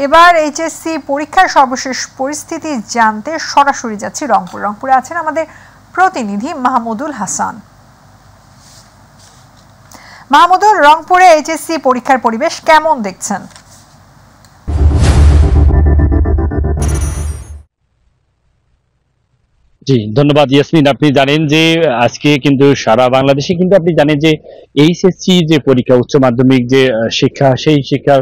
এবার এইচএসসি পরীক্ষার সর্বশেষ পরিস্থিতি জানতে সরাসরি যাচ্ছি রংপুরে আছেন আমাদের প্রতিনিধি মাহমুদুল হাসান। মাহমুদুল, রংপুরে এইচএসসি পরীক্ষার পরিবেশ কেমন দেখছেন? জি ধন্যবাদ ইয়াসমিন। আপনি জানেন যে আজকে কিন্তু সারা বাংলাদেশে কিন্তু আপনি জানেন যে এইচএসসি যে পরীক্ষা, উচ্চ মাধ্যমিক যে শিক্ষা, সেই শিক্ষা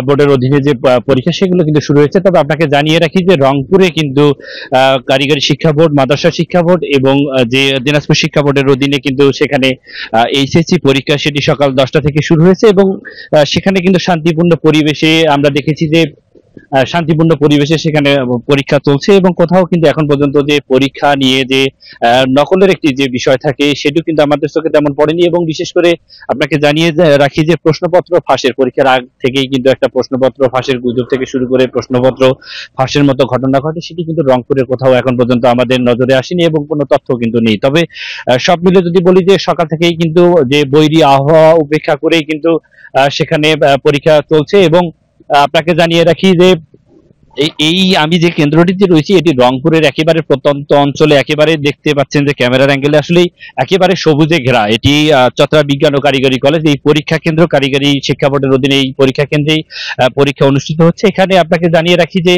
বোর্ডের অধীনে যে পরীক্ষা সেগুলো কিন্তু শুরু হয়েছে। তবে আপনাকে জানিয়ে রাখি যে রংপুরে কিন্তু কারিগরি শিক্ষা বোর্ড, মাদ্রাসা শিক্ষা বোর্ড এবং যে দিনাজপুর শিক্ষা বোর্ডের অধীনে কিন্তু সেখানে এইচএসসি পরীক্ষা সেটি সকাল 10টা থেকে শুরু হয়েছে এবং সেখানে কিন্তু শান্তিপূর্ণ পরিবেশে আমরা দেখেছি যে শান্তিপূর্ণ পরিবেশে সেখানে পরীক্ষা চলছে এবং কোথাও কিন্তু এখন পর্যন্ত যে পরীক্ষা নিয়ে যে নকলের একটি যে বিষয় থাকে সেটিও কিন্তু আমাদের চোখে তেমন পড়েনি। এবং বিশেষ করে আপনাকে জানিয়ে রাখি যে প্রশ্নপত্র ফাঁসের, পরীক্ষার আগ থেকেই কিন্তু একটা প্রশ্নপত্র ফাঁসের গুজব থেকে শুরু করে প্রশ্নপত্র ফাঁসের মতো ঘটনা ঘটে, সেটি কিন্তু রংপুরের কোথাও এখন পর্যন্ত আমাদের নজরে আসেনি এবং কোনো তথ্য কিন্তু নেই। তবে সব মিলে যদি বলি যে সকাল থেকেই কিন্তু যে বৈরী আবহাওয়া উপেক্ষা করেই কিন্তু সেখানে পরীক্ষা চলছে। এবং আপনাকে জানিয়ে রাখি যে এই আমি যে কেন্দ্রটিতে রয়েছি এটি রংপুরের একেবারে প্রত্যন্ত অঞ্চলে, একেবারে দেখতে পাচ্ছেন যে ক্যামেরার অ্যাঙ্গেলে আসলে একেবারে সবুজে ঘেরা। এটি চতরা বিজ্ঞান ও কারিগরি কলেজ, এই পরীক্ষা কেন্দ্র কারিগরি শিক্ষা বোর্ডের অধীনে এই পরীক্ষা কেন্দ্রেই পরীক্ষা অনুষ্ঠিত হচ্ছে। এখানে আপনাকে জানিয়ে রাখি যে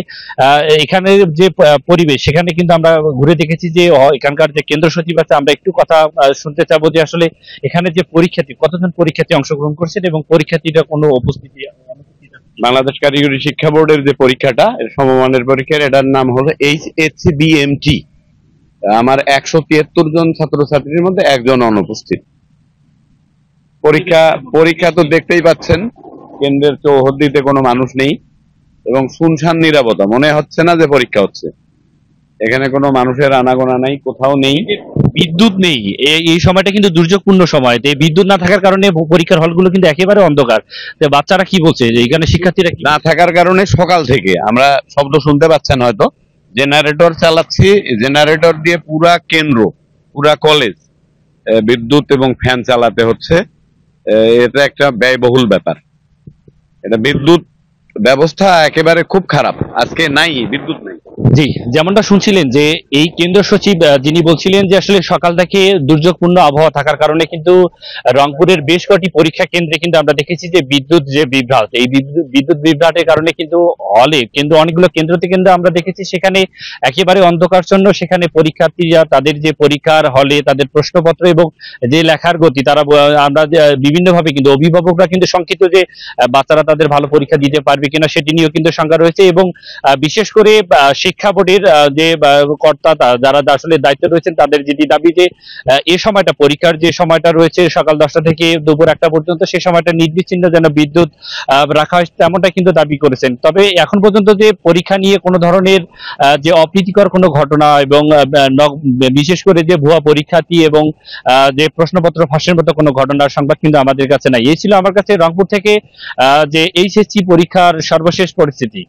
এখানে যে পরিবেশ, সেখানে কিন্তু আমরা ঘুরে দেখেছি যে এখানকার যে কেন্দ্র সচিব আছে, আমরা একটু কথা শুনতে চাবো যে আসলে এখানে যে পরীক্ষার্থী, কতজন পরীক্ষার্থী অংশগ্রহণ করছেন এবং পরীক্ষার্থীরা কোনো উপস্থিতি। বাংলাদেশ কারিগরি শিক্ষা বোর্ডের যে পরীক্ষাটা, সমমানের পরীক্ষার, এটার নাম হলো HSCBMT। আমার 173 জন ছাত্রছাত্রীর মধ্যে একজন অনুপস্থিত। পরীক্ষা তো দেখতেই পাচ্ছেন, কেন্দ্রের চৌহদ্দিতে কোনো মানুষ নেই এবং শুনশান নিরাপত্তা, মনে হচ্ছে না যে পরীক্ষা হচ্ছে। এখানে কোনো মানুষের আনাগোনা নাই, কোথাও নেই। বিদ্যুৎ নেই, এই সময়টা কিন্তু দুর্যোগপূর্ণ সময়। বিদ্যুৎ না থাকার কারণে পরীক্ষার হলগুলো কিন্তু একেবারে অন্ধকার। বাচ্চারা কি বলছে যে এখানে শিক্ষার্থীরা না থাকার কারণে সকাল থেকে আমরা শব্দ শুনতে পাচ্ছেন হয়তো, জেনারেটর চালাচ্ছি, জেনারেটর দিয়ে পুরা কেন্দ্র, পুরা কলেজ বিদ্যুৎ এবং ফ্যান চালাতে হচ্ছে। এটা একটা ব্যয়বহুল ব্যাপার। এটা বিদ্যুৎ ব্যবস্থা একেবারে খুব খারাপ, আজকে নাই, বিদ্যুৎ নাই। জি, যেমনটা শুনছিলেন যে এই কেন্দ্র সচিব যিনি বলছিলেন যে আসলে সকাল থেকে দুর্যোগপূর্ণ আবহাওয়া থাকার কারণে কিন্তু রংপুরের বেশ কয়েকটি পরীক্ষা কেন্দ্রে কিন্তু আমরা দেখেছি যে বিদ্যুৎ যে বিভ্রাট, এই বিদ্যুৎ বিভ্রাটের কারণে কিন্তু হলে কিন্তু অনেকগুলো কেন্দ্রতে কিন্তু আমরা দেখেছি সেখানে একেবারে অন্ধকারচ্ছন্ন। সেখানে পরীক্ষার্থীরা তাদের যে পরীক্ষার হলে তাদের প্রশ্নপত্র এবং যে লেখার গতি, তারা আমরা বিভিন্নভাবে কিন্তু অভিভাবকরা কিন্তু শঙ্কিত যে বাচ্চারা তাদের ভালো পরীক্ষা দিতে পারবে কিনা সেটি নিয়েও কিন্তু শঙ্কা রয়েছে। এবং বিশেষ করে শিক্ষা বোর্ডের যে কর্তা, যারা আসলে দায়িত্ব রয়েছেন, তাদের যেটি দাবি যে এই সময়টা, পরীক্ষার যে সময়টা রয়েছে সকাল 10টা থেকে দুপুর 1টা পর্যন্ত, সেই সময়টা নির্বিচ্ছিন্ন যেন বিদ্যুৎ রাখা হয়, তেমনটা কিন্তু দাবি করেছেন। তবে এখন পর্যন্ত যে পরীক্ষা নিয়ে কোনো ধরনের যে অপ্রীতিকর কোনো ঘটনা এবং বিশেষ করে যে ভুয়া পরীক্ষার্থী এবং যে প্রশ্নপত্র ফাঁসের মতো কোনো ঘটনার সংবাদ কিন্তু আমাদের কাছে নাই। এই ছিল আমার কাছে রংপুর থেকে যে এইচএসসি পরীক্ষার সর্বশেষ পরিস্থিতি।